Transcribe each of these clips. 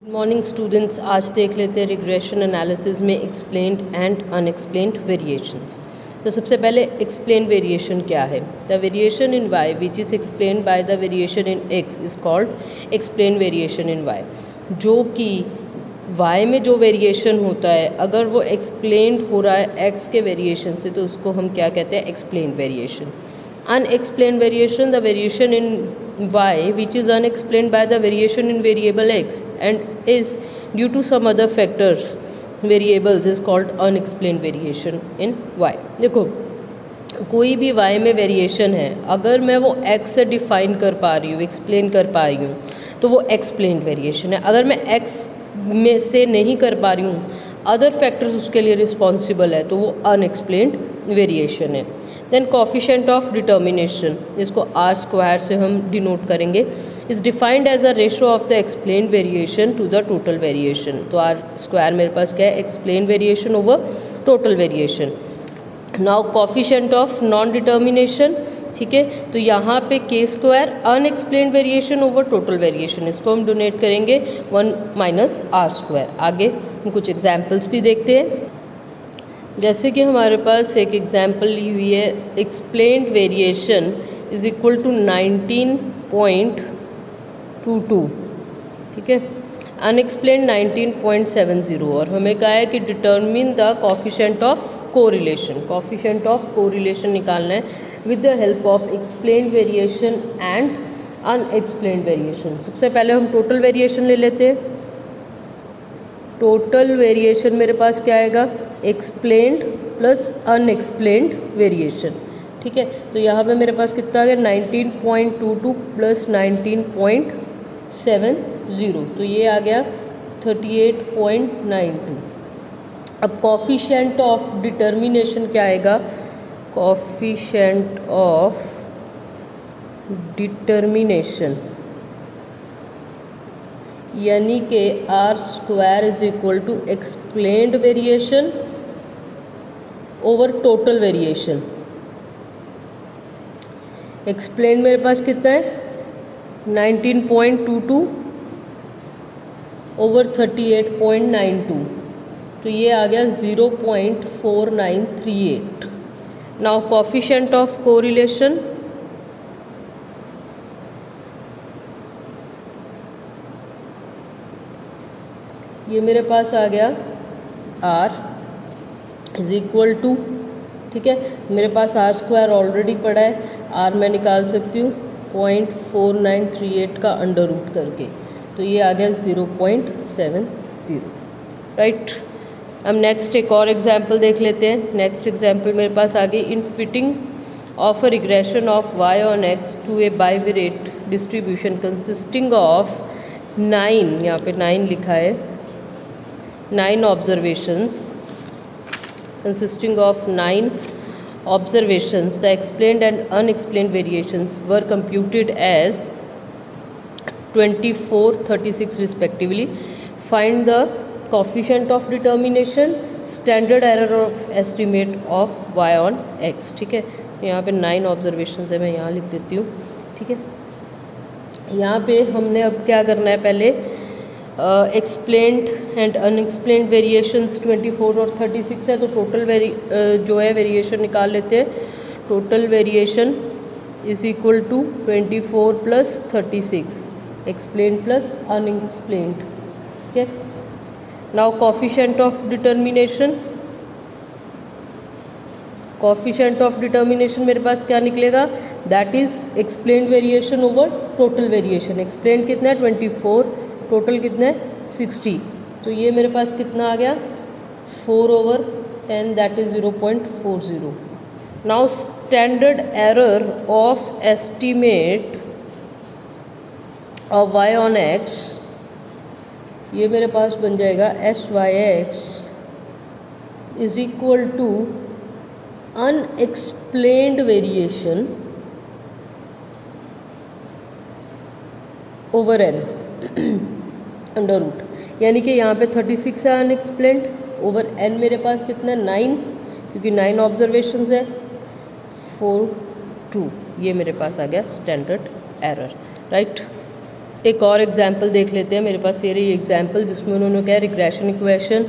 Morning students, आज देख लेते हैं रिग्रेशन एनालिसिस में एक्सप्लेन्ड एंड अनएक्सप्लेन्ड वेरिएशंस। तो सबसे पहले एक्सप्लेन वेरिएशन क्या है। The variation in y which is explained by the variation in x is called explain variation in y। जो कि y में जो वेरिएशन होता है अगर वो एक्सप्लेन्ड हो रहा है x के वेरिएशन से तो उसको हम क्या कहते हैं, explained variation. Unexplained variation, the variation in y which is unexplained by the variation in variable x and is due to some other factors variables is called unexplained variation in y। देखो कोई भी y में variation है, अगर मैं वो x से define कर पा रही हूँ, एक्सप्लेन कर पा रही हूँ तो वो एक्सप्लेन्ड वेरिएशन है। अगर मैं x में से नहीं कर पा रही हूँ, अदर फैक्टर्स उसके लिए रिस्पॉन्सिबल है, तो वो अनएक्सप्लेन्ड वेरिएशन है। देन कोफिशिएंट ऑफ डिटर्मिनेशन, इसको आर स्क्वायर से हम डिनोट करेंगे, is defined as a ratio of the explained variation to the total variation. तो आर स्क्वायर मेरे पास क्या है, explained variation over total variation. Now coefficient of non determination, ठीक है, तो यहाँ पे K square unexplained variation over total variation, इसको हम डोनेट करेंगे 1 माइनस आर स्क्वायर। आगे हम कुछ एग्जाम्पल्स भी देखते हैं। जैसे कि हमारे पास एक एग्जाम्पल ली हुई है, explained variation is equal to 19.22, ठीक है, अनएक्सप्लेन्ड 19.70, और हमें कहा है कि determine the coefficient of correlation. Coefficient of correlation निकालना है with the help of explained variation and unexplained variation. सबसे पहले हम टोटल वेरिएशन ले लेते हैं। टोटल वेरिएशन मेरे पास क्या आएगा, एक्सप्लेन्ड प्लस अनएक्सप्लेन्ड वेरिएशन, ठीक है। तो यहाँ पे मेरे पास कितना आ गया, 19.22 प्लस 19.70, तो ये आ गया 38.92। अब कोफिशिएंट ऑफ डिटर्मिनेशन क्या आएगा, कोफिशिएंट ऑफ डिटर्मिनेशन यानी कि R square is equal to explained variation over total variation. Explain मेरे पास कितना है, 19.22 ओवर 38.92, तो ये आ गया 0.4938। नाउ कोफिशिएंट ऑफ कोरिलेशन, ये मेरे पास आ गया r इज इक्वल टू, ठीक है, मेरे पास आर स्क्वायर ऑलरेडी पड़ा है, r मैं निकाल सकती हूँ 0.4938 का अंडर रूट करके, तो ये आ गया 0.70, राइट। अब नेक्स्ट एक और एग्जाम्पल देख लेते हैं। नेक्स्ट एग्जाम्पल मेरे पास आ गई, in fitting of a regression of y on x to a bivariate distribution consisting of 9, यहाँ पे 9 लिखा है, 9 observations, consisting of 9 observations, the explained and unexplained variations were computed as 24, 36 respectively. Find the coefficient of determination, standard error of estimate of y on x, ठीक है। यहाँ पे 9 observations है, मैं यहाँ लिख देती हूँ, ठीक है। यहाँ पे हमने अब क्या करना है, पहले एक्सप्लेन्ड एंड अनएक्सप्लेन्ड वेरिएशंस 24 और 36 है, तो टोटल जो है वेरिएशन निकाल लेते हैं। Total variation is equal to 24 plus 36, explained plus unexplained, ठीक है। Now coefficient of determination, coefficient of determination मेरे पास क्या निकलेगा, that is explained variation over total variation. Explained कितना है 24, टोटल कितना है 60, तो ये मेरे पास कितना आ गया 4/10, that is 0.40। Now standard error of estimate of y on x, ये मेरे पास बन जाएगा SYX is equal to unexplained variation over n under root, यानी कि यहाँ पे 36 है अनएक्सप्लेन्ड, ओवर n मेरे पास कितना है 9, क्योंकि 9 ऑब्जर्वेशंस है, 4/2, ये मेरे पास आ गया स्टैंडर्ड एरर, राइट। एक और एग्जाम्पल देख लेते हैं। मेरे पास ये रही एग्जाम्पल जिसमें उन्होंने क्या regression equation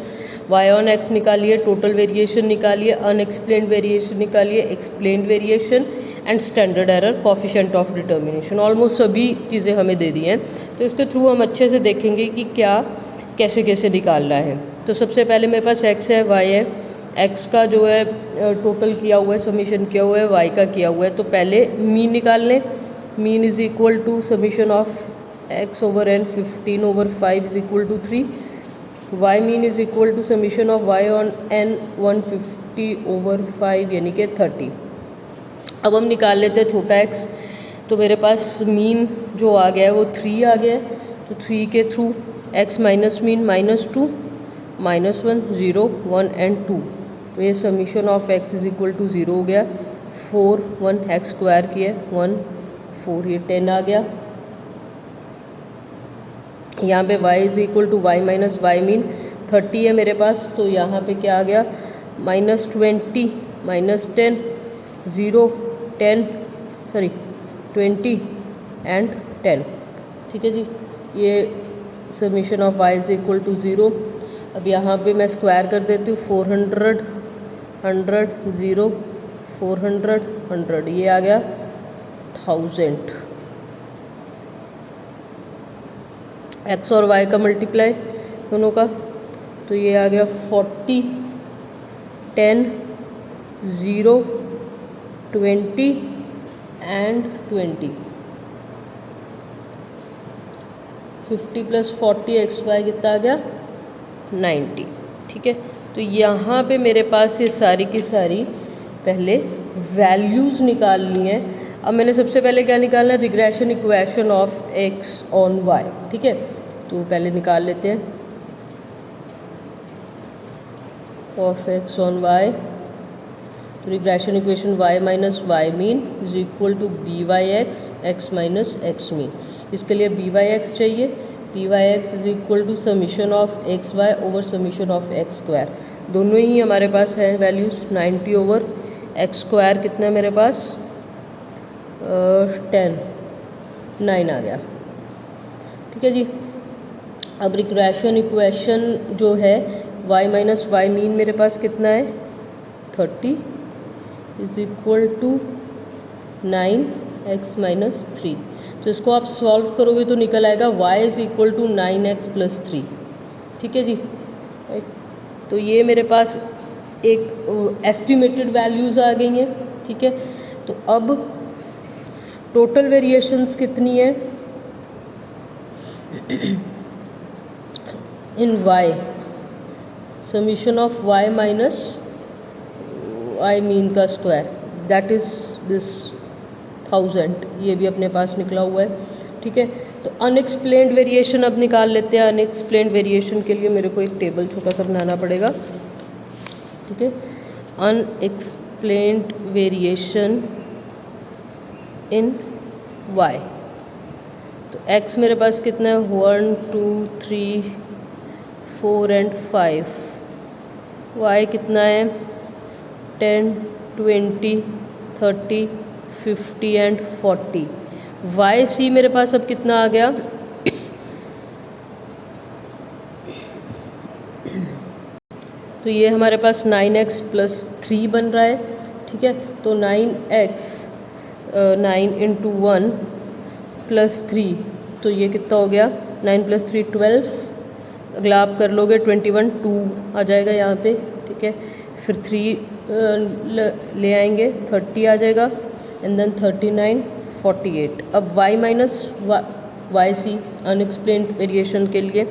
Y on X निकालिए, टोटल वेरिएशन निकालिए, अनएक्सप्लेन्ड वेरिएशन निकालिए, explained variation and standard error, coefficient of determination. Almost सभी चीज़ें हमें दे दी हैं, तो इसके थ्रू हम अच्छे से देखेंगे कि क्या कैसे कैसे निकालना है। तो सबसे पहले मेरे पास एक्स है, वाई है। एक्स का जो है टोटल किया हुआ है, समीशन किया हुआ है, वाई का किया हुआ है। तो पहले मीन निकाल लें। Mean is equal to summation of x over n 15 over 5 is equal to 3. y mean is equal to summation of y on n 150 over 5 यानी कि 30। अब हम निकाल लेते हैं छोटा x। तो मेरे पास मीन जो आ गया है वो 3 आ गया है। तो 3 के through x minus mean -2 -1 0 1 and 2। तो ये summation of x is equal to 0 हो गया। 4 1 x स्क्वायर किया 1 4, ये 10 आ गया। यहाँ पे y is equal to Y minus Y mean 30 है मेरे पास। तो यहाँ पे क्या आ गया -20 -10 0 10 सॉरी 20 एंड 10। ठीक है जी, ये summation of y is equal to 0। अब यहाँ पे मैं स्क्वायर कर देती हूँ। 400 100 0 400 100, ये आ गया 1000। एक्स और वाई का मल्टीप्लाई दोनों का, तो ये आ गया 40 10 0 20 एंड 20। 50 प्लस 40 एक्स वाई कितना आ गया 90। ठीक है, तो यहाँ पे मेरे पास ये सारी की सारी पहले वैल्यूज़ निकाल ली हैं। अब मैंने सबसे पहले क्या निकालना है, regression equation of X on Y. ठीक है, तो पहले निकाल लेते हैं ऑफ एक्स ऑन वाई। तो regression equation Y minus Y mean is equal to B Y X X minus X mean. इसके लिए बी वाई एक्स चाहिए। B Y X is equal to summation of X Y over summation of X square. दोनों ही हमारे पास है values. 90 over x square कितना है मेरे पास 10 9 आ गया। ठीक है जी, अब रिग्रेशन इक्वेशन जो है y माइनस वाई मीन मेरे पास कितना है 30 is equal to 9x minus 3। तो इसको आप सॉल्व करोगे तो निकल आएगा y is equal to 9x plus 3। ठीक है जी, राइट। तो ये मेरे पास एक एस्टिमेटेड वैल्यूज़ आ गई हैं। ठीक है, तो अब टोटल वेरिएशंस कितनी है इन y, summation of y minus I mean का स्क्वायर, दैट इज़ दिस 1000। ये भी अपने पास निकला हुआ है। ठीक है, तो अनएक्सप्लेन्ड वेरिएशन अब निकाल लेते हैं। अनएक्सप्लेन्ड वेरिएशन के लिए मेरे को एक टेबल छोटा सा बनाना पड़ेगा। ठीक है, अनएक्सप्लेन्ड वेरिएशन इन y। तो x मेरे पास कितना है 1 2 3 4 एंड 5। y कितना है 10 20 30 50 एंड 40। वाई सी मेरे पास अब कितना आ गया तो ये हमारे पास 9x प्लस 3 बन रहा है। ठीक है, तो 9x 9 इंटू 1 प्लस 3, तो ये कितना हो गया 9 प्लस 3 12। अगला आप कर लोगे 21 2 आ जाएगा यहाँ पे। ठीक है, फिर 3 ले आएंगे 30 आ जाएगा एंड देन 39 48। अब y minus Y C unexplained variation के लिए।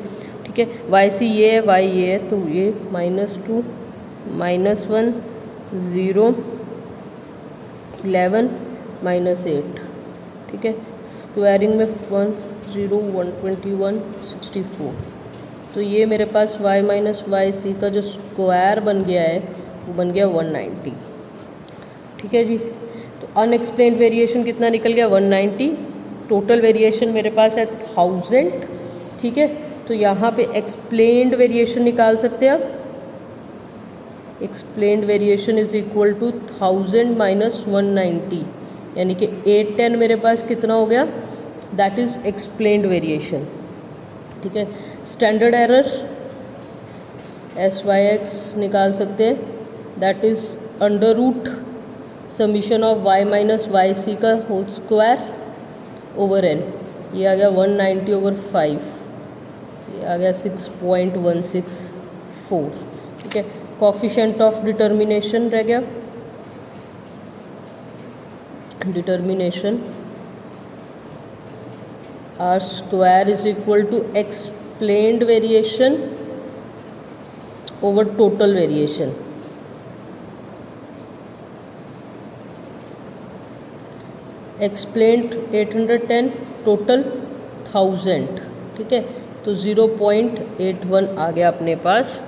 ठीक है, वाई सी ये है y ये है, तो ये -2 -1 0 11 -8। ठीक है, स्क्वायरिंग में 1 0 121 64। तो ये मेरे पास y माइनस वाई सी का जो स्क्वायर बन गया है वो बन गया 190। ठीक है जी, तो अनएक्सप्लेन्ड वेरिएशन कितना निकल गया 190। टोटल वेरिएशन मेरे पास है 1000। ठीक है, तो यहाँ पे एक्सप्लेन्ड वेरिएशन निकाल सकते हैं आप। Explained variation is equal to 1000 minus 190, यानी कि 810 मेरे पास कितना हो गया दैट इज़ एक्सप्लेन्ड वेरिएशन। ठीक है, स्टैंडर्ड एरर SYX निकाल सकते हैं, that is under root summation of y minus Y C का होल स्क्वायर ओवर n। ये आ गया 190/5, ये आ गया 6.164। ठीक है, कोफिशिएंट ऑफ डिटर्मिनेशन रह गया, determination R square is equal to explained variation over total variation. Explained 810, total 1000। ठीक है, तो 0.81 आ गया अपने पास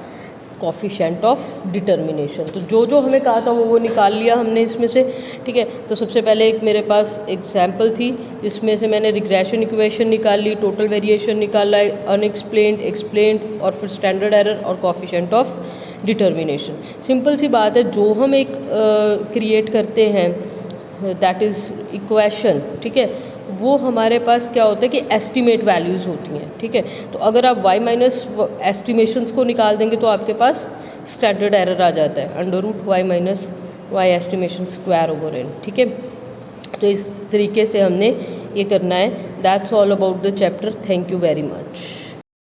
कोफिशिएंट ऑफ डिटर्मिनेशन। तो जो जो हमें कहा था वो निकाल लिया हमने इसमें से। ठीक है, तो सबसे पहले एक मेरे पास एग्जाम्पल थी जिसमें से मैंने रिग्रेशन इक्वेशन निकाल ली, टोटल वेरिएशन निकाला, अनएक्सप्लेन्ड, एक्सप्लेन्ड और फिर स्टैंडर्ड एरर और कोफिशिएंट ऑफ डिटर्मिनेशन। सिंपल सी बात है, जो हम एक क्रिएट करते हैं दैट इज़ इक्वेशन, ठीक है, वो हमारे पास क्या होता है कि एस्टिमेट वैल्यूज़ होती हैं। ठीक है, तो अगर आप y माइनस एस्टिमेशंस को निकाल देंगे तो आपके पास स्टैंडर्ड एरर आ जाता है, under root y minus Y estimation square over n। ठीक है, तो इस तरीके से हमने ये करना है। That's all about the chapter. Thank you very much.